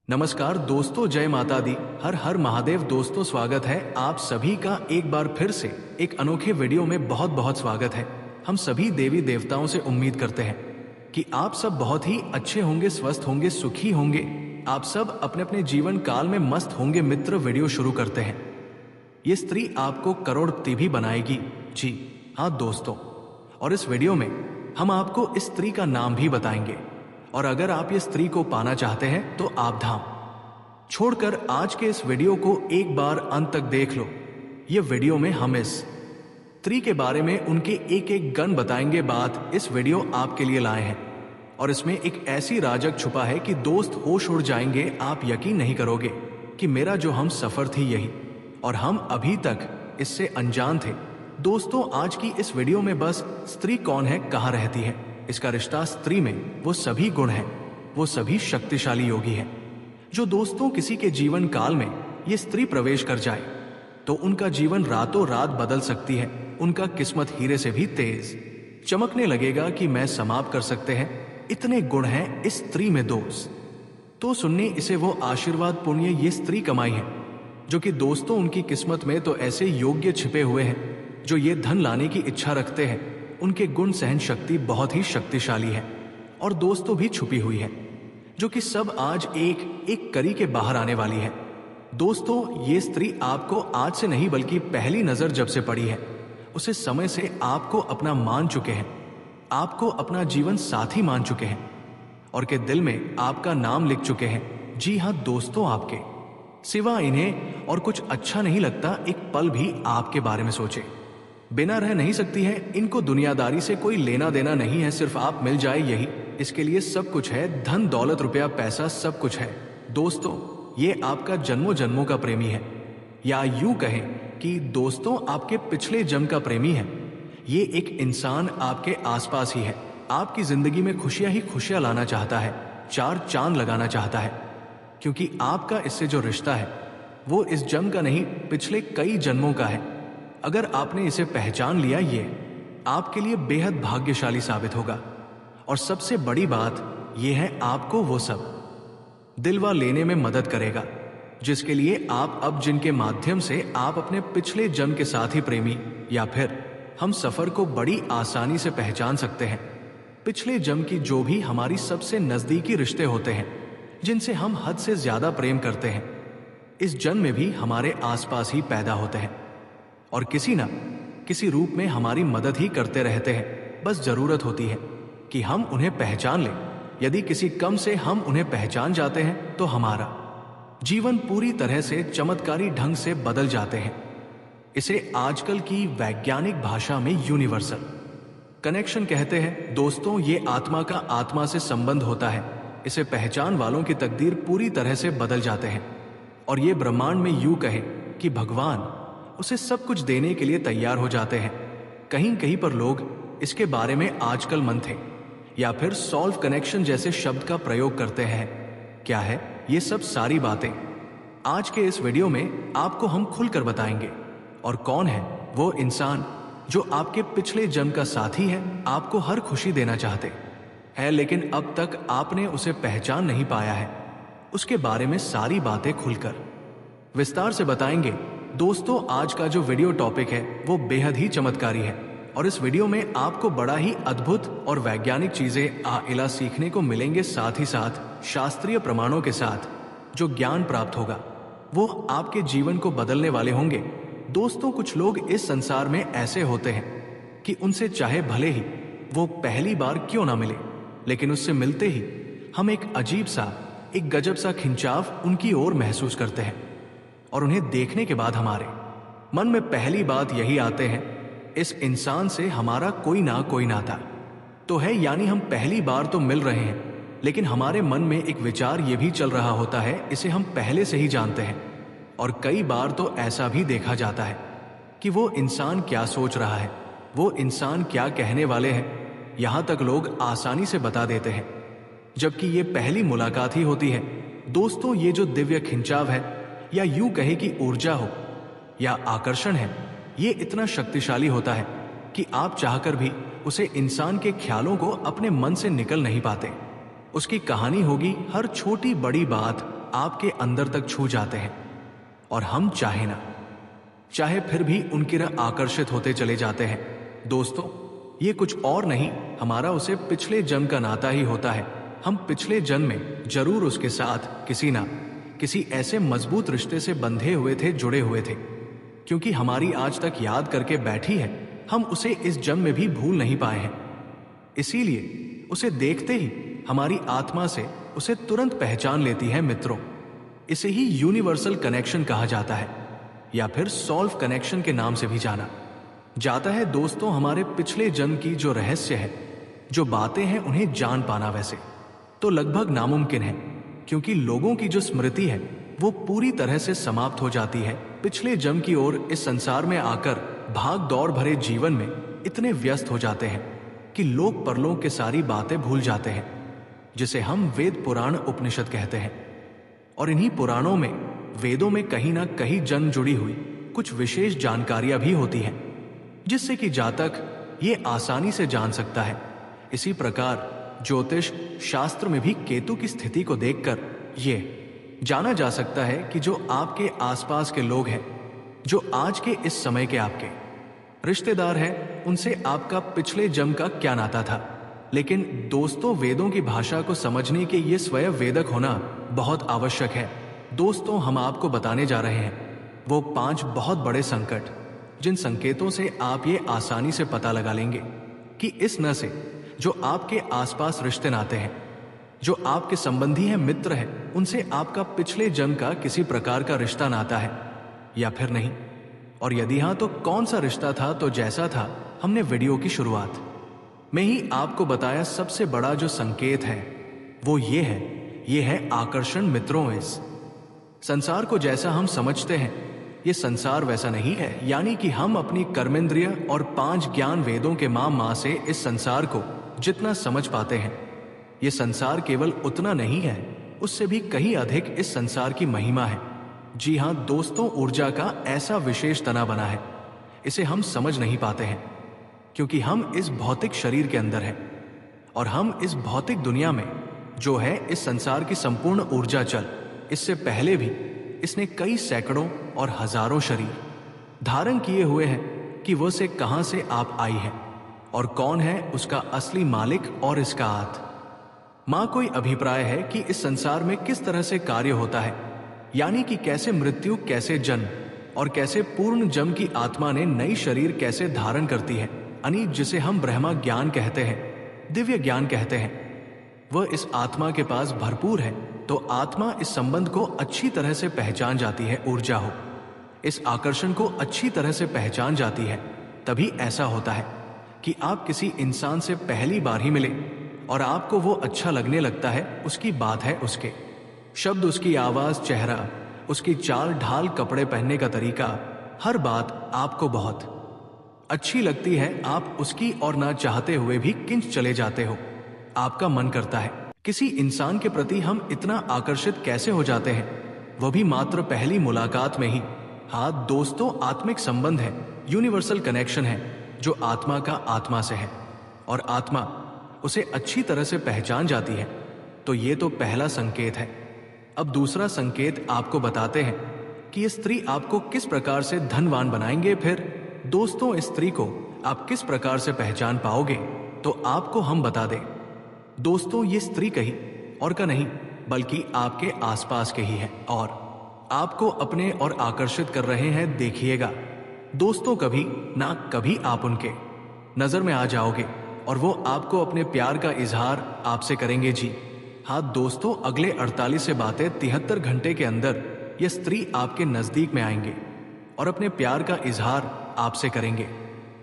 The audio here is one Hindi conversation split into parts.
नमस्कार दोस्तों, जय माता दी। हर हर महादेव। दोस्तों, स्वागत है आप सभी का एक बार फिर से एक अनोखे वीडियो में। बहुत बहुत स्वागत है। हम सभी देवी देवताओं से उम्मीद करते हैं कि आप सब बहुत ही अच्छे होंगे, स्वस्थ होंगे, सुखी होंगे। आप सब अपने अपने जीवन काल में मस्त होंगे। मित्र, वीडियो शुरू करते हैं। ये स्त्री आपको करोड़पति भी बनाएगी। जी हाँ दोस्तों, और इस वीडियो में हम आपको इस स्त्री का नाम भी बताएंगे। और अगर आप ये स्त्री को पाना चाहते हैं तो आप धाम छोड़कर आज के इस वीडियो को एक बार अंत तक देख लो। ये वीडियो में हम इस स्त्री के बारे में उनके एक एक गण बताएंगे। बात इस वीडियो आपके लिए लाए हैं और इसमें एक ऐसी राजग छुपा है कि दोस्त होश उड़ जाएंगे। आप यकीन नहीं करोगे कि मेरा जो हम सफर थी यही, और हम अभी तक इससे अनजान थे। दोस्तों, आज की इस वीडियो में बस स्त्री कौन है, कहाँ रहती है, इसका रिश्ता स्त्री में वो सभी गुण हैं, वो सभी शक्तिशाली योगी हैं जो दोस्तों किसी के जीवन काल में ये स्त्री प्रवेश कर जाए तो उनका जीवन रातों रात बदल सकती है। उनका किस्मत हीरे से भी तेज चमकने लगेगा कि मैं समाप्त कर सकते हैं। इतने गुण हैं इस स्त्री में दोस्त। तो सुनने इसे वो आशीर्वाद पुण्य ये स्त्री कमाई है जो कि दोस्तों उनकी किस्मत में तो ऐसे योग्य छिपे हुए हैं जो ये धन लाने की इच्छा रखते हैं। उनके गुण सहन शक्ति बहुत ही शक्तिशाली है और दोस्तों भी छुपी हुई है जो कि सब आज एक एक करी के बाहर आने वाली है। दोस्तों, ये स्त्री आपको आज से नहीं बल्कि पहली नजर जब से पड़ी है उसे समय से आपको अपना मान चुके हैं, आपको अपना जीवन साथी मान चुके हैं और के दिल में आपका नाम लिख चुके हैं। जी हाँ दोस्तों, आपके सिवा इन्हें और कुछ अच्छा नहीं लगता। एक पल भी आपके बारे में सोचे बिना रह नहीं सकती है। इनको दुनियादारी से कोई लेना देना नहीं है, सिर्फ आप मिल जाए यही इसके लिए सब कुछ है। धन दौलत रुपया पैसा सब कुछ है। दोस्तों, ये आपका जन्मों जन्मों का प्रेमी है, या यूं कहें कि दोस्तों आपके पिछले जन्म का प्रेमी है। ये एक इंसान आपके आसपास ही है, आपकी जिंदगी में खुशियां ही खुशियां लाना चाहता है, चार चांद लगाना चाहता है, क्योंकि आपका इससे जो रिश्ता है वो इस जन्म का नहीं पिछले कई जन्मों का है। अगर आपने इसे पहचान लिया, ये आपके लिए बेहद भाग्यशाली साबित होगा। और सबसे बड़ी बात यह है, आपको वो सब दिलवा लेने में मदद करेगा जिसके लिए आप अब जिनके माध्यम से आप अपने पिछले जन्म के साथी प्रेमी या फिर हम सफर को बड़ी आसानी से पहचान सकते हैं। पिछले जन्म की जो भी हमारी सबसे नजदीकी रिश्ते होते हैं जिनसे हम हद से ज्यादा प्रेम करते हैं, इस जन्म में भी हमारे आसपास ही पैदा होते हैं और किसी न किसी रूप में हमारी मदद ही करते रहते हैं। बस जरूरत होती है कि हम उन्हें पहचान लें। यदि किसी कम से हम उन्हें पहचान जाते हैं तो हमारा जीवन पूरी तरह से चमत्कारी ढंग से बदल जाते हैं। इसे आजकल की वैज्ञानिक भाषा में यूनिवर्सल कनेक्शन कहते हैं। दोस्तों, ये आत्मा का आत्मा से संबंध होता है। इसे पहचान वालों की तकदीर पूरी तरह से बदल जाते हैं और ये ब्रह्मांड में यूं कहे कि भगवान उसे सब कुछ देने के लिए तैयार हो जाते हैं। कहीं कहीं पर लोग इसके बारे में आजकल मन थे या फिर सॉल्व कनेक्शन जैसे शब्द का प्रयोग करते हैं। क्या है ये सब सारी बातें आज के इस वीडियो में आपको हम खुलकर बताएंगे। और कौन है वो इंसान जो आपके पिछले जन्म का साथी है, आपको हर खुशी देना चाहते हैं लेकिन अब तक आपने उसे पहचान नहीं पाया है। उसके बारे में सारी बातें खुलकर विस्तार से बताएंगे। दोस्तों, आज का जो वीडियो टॉपिक है वो बेहद ही चमत्कारी है और इस वीडियो में आपको बड़ा ही अद्भुत और वैज्ञानिक चीजें आइला सीखने को मिलेंगे। साथ ही साथ शास्त्रीय प्रमाणों के साथ जो ज्ञान प्राप्त होगा वो आपके जीवन को बदलने वाले होंगे। दोस्तों, कुछ लोग इस संसार में ऐसे होते हैं कि उनसे चाहे भले ही वो पहली बार क्यों ना मिले, लेकिन उससे मिलते ही हम एक अजीब सा, एक गजब सा खिंचाव उनकी ओर महसूस करते हैं और उन्हें देखने के बाद हमारे मन में पहली बात यही आते हैं, इस इंसान से हमारा कोई ना कोई नाता तो है। यानी हम पहली बार तो मिल रहे हैं लेकिन हमारे मन में एक विचार ये भी चल रहा होता है, इसे हम पहले से ही जानते हैं। और कई बार तो ऐसा भी देखा जाता है कि वो इंसान क्या सोच रहा है, वो इंसान क्या कहने वाले हैं, यहां तक लोग आसानी से बता देते हैं, जबकि ये पहली मुलाकात ही होती है। दोस्तों, ये जो दिव्य खिंचाव है या यूं कहे कि ऊर्जा हो या आकर्षण है, ये इतना शक्तिशाली होता है कि आप चाहकर भी उसे इंसान के ख्यालों को अपने मन से निकल नहीं पाते। उसकी कहानी होगी, हर छोटी बड़ी बात आपके अंदर तक छू जाते हैं, और हम चाहे ना चाहे फिर भी उनकी तरफ आकर्षित होते चले जाते हैं। दोस्तों, ये कुछ और नहीं, हमारा उसे पिछले जन्म का नाता ही होता है। हम पिछले जन्म में जरूर उसके साथ किसी ऐसे मजबूत रिश्ते से बंधे हुए थे, जुड़े हुए थे, क्योंकि हमारी आज तक याद करके बैठी है, हम उसे इस जन्म में भी भूल नहीं पाए हैं। इसीलिए उसे देखते ही हमारी आत्मा से उसे तुरंत पहचान लेती है। मित्रों, इसे ही यूनिवर्सल कनेक्शन कहा जाता है, या फिर सॉल्व कनेक्शन के नाम से भी जाना जाता है। दोस्तों, हमारे पिछले जन्म की जो रहस्य है, जो बातें हैं, उन्हें जान पाना वैसे तो लगभग नामुमकिन है, क्योंकि लोगों की जो स्मृति है वो पूरी तरह से समाप्त हो जाती है पिछले जन्म की ओर। इस संसार में आकर भाग दौड़ भरे जीवन में इतने व्यस्त हो जाते हैं कि लोक परलोक के सारी बातें भूल जाते हैं, जिसे हम वेद पुराण उपनिषद कहते हैं। और इन्हीं पुराणों में, वेदों में कहीं ना कहीं जन्म जुड़ी हुई कुछ विशेष जानकारियां भी होती हैं, जिससे कि जातक ये आसानी से जान सकता है। इसी प्रकार ज्योतिष शास्त्र में भी केतु की स्थिति को देखकर ये जाना जा सकता है कि जो आपके आसपास के लोग हैं, जो आज के इस समय के आपके रिश्तेदार हैं, उनसे आपका पिछले जन्म का क्या नाता था। लेकिन दोस्तों, वेदों की भाषा को समझने के ये स्वयं वेदक होना बहुत आवश्यक है। दोस्तों, हम आपको बताने जा रहे हैं वो 5 बहुत बड़े संकट, जिन संकेतों से आप ये आसानी से पता लगा लेंगे कि इस न से जो आपके आसपास रिश्ते नाते हैं, जो आपके संबंधी हैं, मित्र हैं, उनसे आपका पिछले जन्म का किसी प्रकार का रिश्ता नाता है या फिर नहीं, और यदि हां तो कौन सा रिश्ता था। तो जैसा था हमने वीडियो की शुरुआत में ही आपको बताया, सबसे बड़ा जो संकेत है वो ये है आकर्षण। मित्रों, इस संसार को जैसा हम समझते हैं, ये संसार वैसा नहीं है। यानी कि हम अपनी कर्मेंद्रिय और 5 ज्ञान वेदों के मां से इस संसार को जितना समझ पाते हैं, ये संसार केवल उतना नहीं है, उससे भी कहीं अधिक इस संसार की महिमा है। जी हां दोस्तों, ऊर्जा का ऐसा विशेष तना बना है, इसे हम समझ नहीं पाते हैं, क्योंकि हम इस भौतिक शरीर के अंदर हैं, और हम इस भौतिक दुनिया में जो है इस संसार की संपूर्ण ऊर्जा चल, इससे पहले भी इसने कई सैकड़ों और हजारों शरीर धारण किए हुए हैं कि वो से कहां से आप आई है और कौन है उसका असली मालिक और इसका माँ कोई अभिप्राय है कि इस संसार में किस तरह से कार्य होता है, यानी कि कैसे मृत्यु, कैसे जन्म और कैसे पूर्ण जन्म की आत्मा ने नई शरीर कैसे धारण करती है। यानी जिसे हम ब्रह्मा ज्ञान कहते हैं, दिव्य ज्ञान कहते हैं, वह इस आत्मा के पास भरपूर है। तो आत्मा इस संबंध को अच्छी तरह से पहचान जाती है, ऊर्जा हो, इस आकर्षण को अच्छी तरह से पहचान जाती है। तभी ऐसा होता है कि आप किसी इंसान से पहली बार ही मिले और आपको वो अच्छा लगने लगता है। उसकी बात है, उसके शब्द, उसकी आवाज, चेहरा, उसकी चाल ढाल, कपड़े पहनने का तरीका, हर बात आपको बहुत अच्छी लगती है। आप उसकी और ना चाहते हुए भी खिंच चले जाते हो। आपका मन करता है किसी इंसान के प्रति हम इतना आकर्षित कैसे हो जाते हैं, वह भी मात्र पहली मुलाकात में ही। हाँ दोस्तों, आत्मिक संबंध है, यूनिवर्सल कनेक्शन है, जो आत्मा का आत्मा से है और आत्मा उसे अच्छी तरह से पहचान जाती है। तो ये तो पहला संकेत है। अब दूसरा संकेत आपको बताते हैं कि ये स्त्री आपको किस प्रकार से धनवान बनाएंगे। फिर दोस्तों, इस स्त्री को आप किस प्रकार से पहचान पाओगे, तो आपको हम बता दें। दोस्तों, ये स्त्री कहीं और का नहीं बल्कि आपके आसपास के ही है और आपको अपने और आकर्षित कर रहे हैं। देखिएगा दोस्तों, कभी ना कभी आप उनके नजर में आ जाओगे और वो आपको अपने प्यार का इजहार आपसे करेंगे। जी हाँ दोस्तों, अगले 48 से 73 घंटे के अंदर ये स्त्री आपके नजदीक में आएंगे और अपने प्यार का इजहार आपसे करेंगे।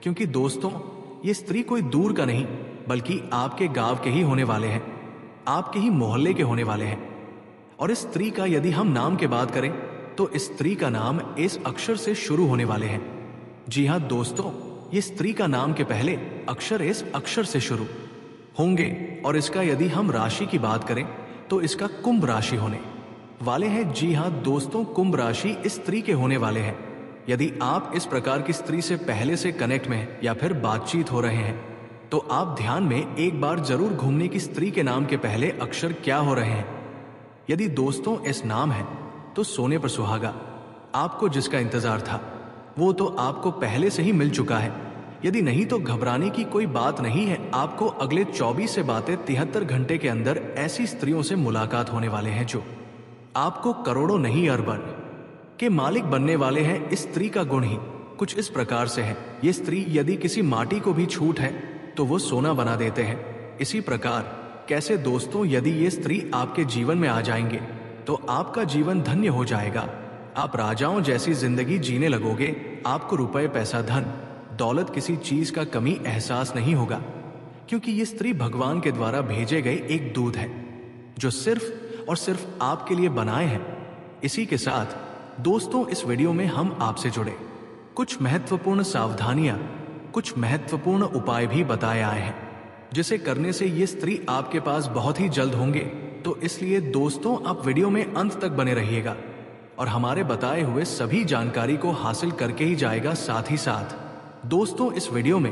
क्योंकि दोस्तों, ये स्त्री कोई दूर का नहीं बल्कि आपके गांव के ही होने वाले हैं, आपके ही मोहल्ले के होने वाले हैं। और इस स्त्री का यदि हम नाम की बात करें तो इस स्त्री का नाम इस अक्षर से शुरू होने वाले हैं। जी हाँ दोस्तों, ये स्त्री का नाम के पहले अक्षर इस अक्षर से शुरू होंगे। और इसका यदि हम राशि की बात करें तो इसका कुंभ राशि होने वाले हैं। जी हाँ दोस्तों, कुंभ राशि इस स्त्री के होने वाले हैं। यदि आप इस प्रकार की स्त्री से पहले से कनेक्ट में हैं या फिर बातचीत हो रहे हैं तो आप ध्यान में एक बार जरूर घूमने की स्त्री के नाम के पहले अक्षर क्या हो रहे हैं, यदि दोस्तों इस नाम है तो सोने पर सुहागा। आपको जिसका इंतजार था वो तो आपको पहले से ही मिल चुका है। यदि नहीं तो घबराने की कोई बात नहीं है। आपको अगले 24 से 73 घंटे के अंदर ऐसी स्त्रियों से मुलाकात होने वाले हैं जो आपको करोड़ों नहीं अरबों के मालिक बनने वाले हैं। इस स्त्री का गुण ही कुछ इस प्रकार से है। ये स्त्री यदि किसी माटी को भी छूट है तो वो सोना बना देते हैं। इसी प्रकार कैसे दोस्तों, यदि ये स्त्री आपके जीवन में आ जाएंगे तो आपका जीवन धन्य हो जाएगा। आप राजाओं जैसी जिंदगी जीने लगोगे। आपको रुपए, पैसा, धन दौलत, किसी चीज का कमी एहसास नहीं होगा, क्योंकि ये स्त्री भगवान के द्वारा भेजे गए एक दूत है जो सिर्फ और सिर्फ आपके लिए बनाए हैं। इसी के साथ दोस्तों इस वीडियो में हम आपसे जुड़े कुछ महत्वपूर्ण सावधानियां, कुछ महत्वपूर्ण उपाय भी बताए आए हैं जिसे करने से ये स्त्री आपके पास बहुत ही जल्द होंगे। तो इसलिए दोस्तों आप वीडियो में अंत तक बने रहिएगा और हमारे बताए हुए सभी जानकारी को हासिल करके ही जाएगा। साथ ही साथ दोस्तों इस वीडियो में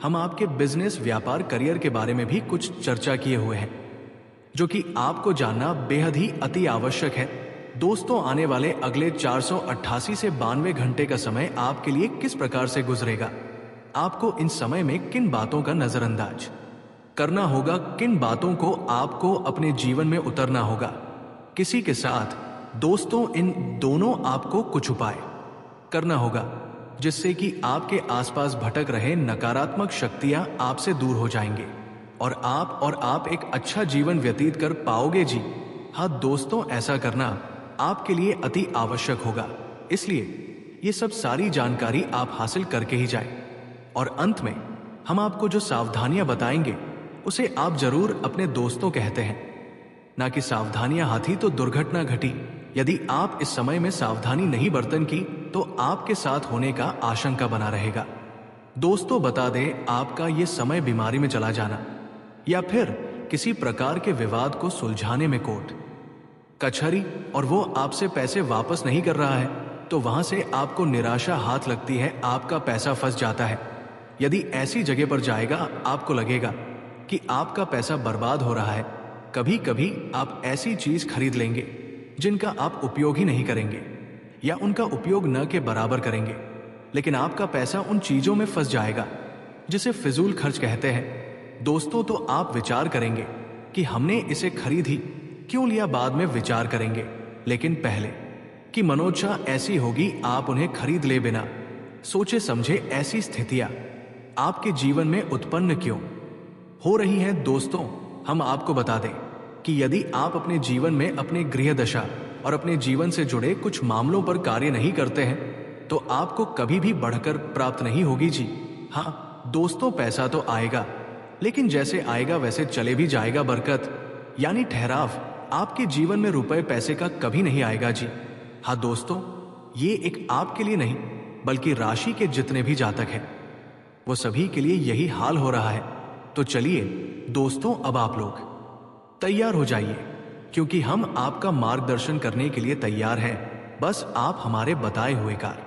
हम आपके बिजनेस, व्यापार, करियर के बारे में भी कुछ चर्चा किए हुए हैं जो कि आपको जानना बेहद ही अति आवश्यक है। दोस्तों आने वाले अगले 488 से 92 घंटे का समय आपके लिए किस प्रकार से गुजरेगा, आपको इन समय में किन बातों का नजरअंदाज करना होगा, किन बातों को आपको अपने जीवन में उतरना होगा, किसी के साथ दोस्तों इन दोनों आपको कुछ उपाय करना होगा जिससे कि आपके आसपास भटक रहे नकारात्मक शक्तियां आपसे दूर हो जाएंगे और आप एक अच्छा जीवन व्यतीत कर पाओगे जी। हाँ दोस्तों, ऐसा करना आपके लिए अति आवश्यक होगा। इसलिए ये सब सारी जानकारी आप हासिल करके ही जाएं और अंत में हम आपको जो सावधानियां बताएंगे उसे आप जरूर अपने दोस्तों कहते हैं। ना कि सावधानियां हाथी तो दुर्घटना घटी। यदि आप इस समय में सावधानी नहीं बरतन की तो आपके साथ होने का आशंका बना रहेगा। दोस्तों बता दें, आपका ये समय बीमारी में चला जाना या फिर किसी प्रकार के विवाद को सुलझाने में कोर्ट कचहरी और वो आपसे पैसे वापस नहीं कर रहा है तो वहां से आपको निराशा हाथ लगती है, आपका पैसा फंस जाता है। यदि ऐसी जगह पर जाएगा आपको लगेगा कि आपका पैसा बर्बाद हो रहा है। कभी कभी आप ऐसी चीज खरीद लेंगे जिनका आप उपयोग ही नहीं करेंगे या उनका उपयोग न के बराबर करेंगे, लेकिन आपका पैसा उन चीजों में फंस जाएगा जिसे फिजूल खर्च कहते हैं। दोस्तों तो आप विचार करेंगे कि हमने इसे खरीद ही क्यों लिया, बाद में विचार करेंगे, लेकिन पहले कि मनोदशा ऐसी होगी आप उन्हें खरीद ले बिना सोचे समझे। ऐसी स्थितियां आपके जीवन में उत्पन्न क्यों हो रही हैं दोस्तों, हम आपको बता दें कि यदि आप अपने जीवन में अपने गृह दशा और अपने जीवन से जुड़े कुछ मामलों पर कार्य नहीं करते हैं तो आपको कभी भी बढ़कर प्राप्त नहीं होगी जी। हाँ दोस्तों, पैसा तो आएगा लेकिन जैसे आएगा वैसे चले भी जाएगा। बरकत यानी ठहराव आपके जीवन में रुपए पैसे का कभी नहीं आएगा जी। हाँ दोस्तों, ये एक आपके लिए नहीं बल्कि राशि के जितने भी जातक हैं वो सभी के लिए यही हाल हो रहा है। तो चलिए दोस्तों, अब आप लोग तैयार हो जाइए क्योंकि हम आपका मार्गदर्शन करने के लिए तैयार हैं। बस आप हमारे बताए हुए कार्य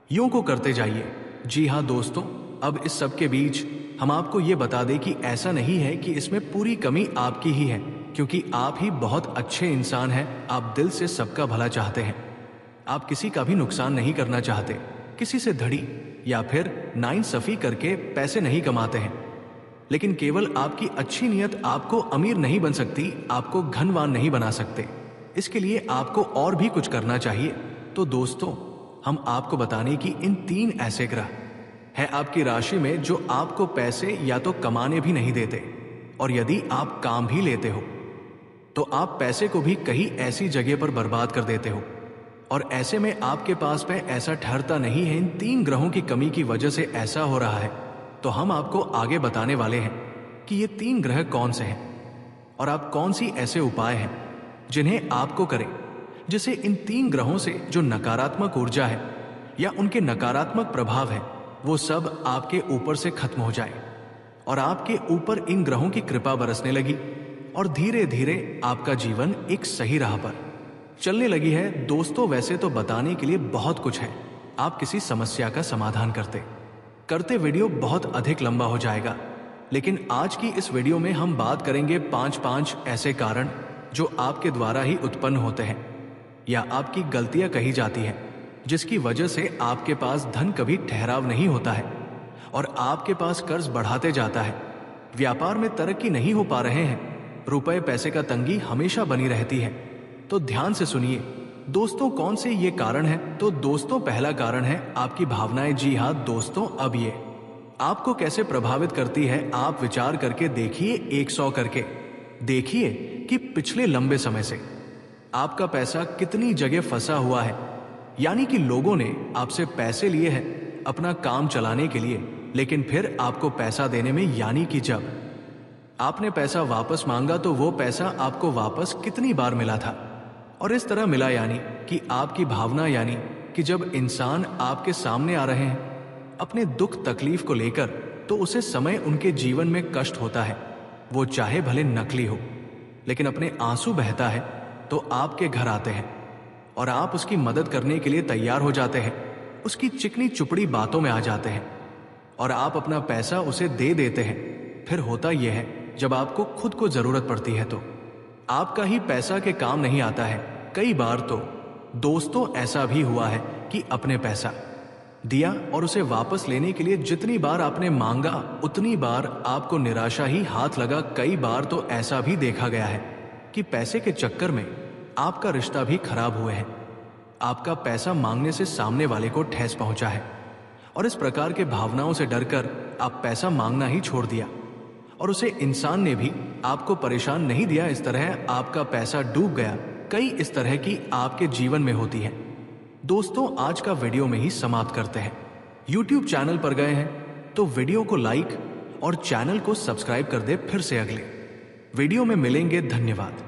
यूं को करते जाइए। जी हाँ दोस्तों, अब इस सब के बीच हम आपको ये बता दें कि ऐसा नहीं है कि इसमें पूरी कमी आपकी ही है, क्योंकि आप ही बहुत अच्छे इंसान हैं। आप दिल से सबका भला चाहते हैं, आप किसी का भी नुकसान नहीं करना चाहते, किसी से धड़ी या फिर नाइंसाफी करके पैसे नहीं कमाते हैं। लेकिन केवल आपकी अच्छी नीयत आपको अमीर नहीं बन सकती, आपको धनवान नहीं बना सकते। इसके लिए आपको और भी कुछ करना चाहिए। तो दोस्तों, हम आपको बताने की इन 3 ऐसे ग्रह हैं आपकी राशि में जो आपको पैसे या तो कमाने भी नहीं देते, और यदि आप काम भी लेते हो तो आप पैसे को भी कहीं ऐसी जगह पर बर्बाद कर देते हो, और ऐसे में आपके पास पे ऐसा ठहरता नहीं है। इन 3 ग्रहों की कमी की वजह से ऐसा हो रहा है। तो हम आपको आगे बताने वाले हैं कि ये 3 ग्रह कौन से हैं और आप कौन सी ऐसे उपाय हैं जिन्हें आपको करें जिससे इन 3 ग्रहों से जो नकारात्मक ऊर्जा है या उनके नकारात्मक प्रभाव है वो सब आपके ऊपर से खत्म हो जाए और आपके ऊपर इन ग्रहों की कृपा बरसने लगी और धीरे धीरे आपका जीवन एक सही राह पर चलने लगी है। दोस्तों, वैसे तो बताने के लिए बहुत कुछ है, आप किसी समस्या का समाधान करते वीडियो बहुत अधिक लंबा हो जाएगा, लेकिन आज की इस वीडियो में हम बात करेंगे 5 ऐसे कारण जो आपके द्वारा ही उत्पन्न होते हैं, या आपकी गलतियां कही जाती हैं जिसकी वजह से आपके पास धन कभी ठहराव नहीं होता है और आपके पास कर्ज बढ़ाते जाता है। व्यापार में तरक्की नहीं हो पा रहे हैं, रुपए पैसे का तंगी हमेशा बनी रहती है। तो ध्यान से सुनिए दोस्तों, कौन से ये कारण है? तो दोस्तों, पहला कारण है आपकी भावनाएं। जी हाँ दोस्तों, अब ये आपको कैसे प्रभावित करती है आप विचार करके देखिए। 100 करके देखिए कि पिछले लंबे समय से आपका पैसा कितनी जगह फंसा हुआ है। यानी कि लोगों ने आपसे पैसे लिए हैं अपना काम चलाने के लिए, लेकिन फिर आपको पैसा देने में, यानी कि जब आपने पैसा वापस मांगा तो वो पैसा आपको वापस कितनी बार मिला था और इस तरह मिला। यानी कि आपकी भावना, यानी कि जब इंसान आपके सामने आ रहे हैं अपने दुख तकलीफ को लेकर, तो उसे समय उनके जीवन में कष्ट होता है। वो चाहे भले नकली हो, लेकिन अपने आंसू बहता है तो आपके घर आते हैं और आप उसकी मदद करने के लिए तैयार हो जाते हैं। उसकी चिकनी चुपड़ी बातों में आ जाते हैं और आप अपना पैसा उसे दे देते हैं। फिर होता यह है, जब आपको खुद को जरूरत पड़ती है तो आपका ही पैसा के काम नहीं आता है। कई बार तो दोस्तों ऐसा भी हुआ है कि अपने पैसा दिया और उसे वापस लेने के लिए जितनी बार आपने मांगा उतनी बार आपको निराशा ही हाथ लगा। कई बार तो ऐसा भी देखा गया है कि पैसे के चक्कर में आपका रिश्ता भी खराब हुए हैं। आपका पैसा मांगने से सामने वाले को ठेस पहुंचा है और इस प्रकार के भावनाओं से डरकर आप पैसा मांगना ही छोड़ दिया और उसे इंसान ने भी आपको परेशान नहीं दिया। इस तरह आपका पैसा डूब गया। कई इस तरह की आपके जीवन में होती है। दोस्तों, आज का वीडियो में ही समाप्त करते हैं। YouTube चैनल पर गए हैं तो वीडियो को लाइक और चैनल को सब्सक्राइब कर दे। फिर से अगले वीडियो में मिलेंगे। धन्यवाद।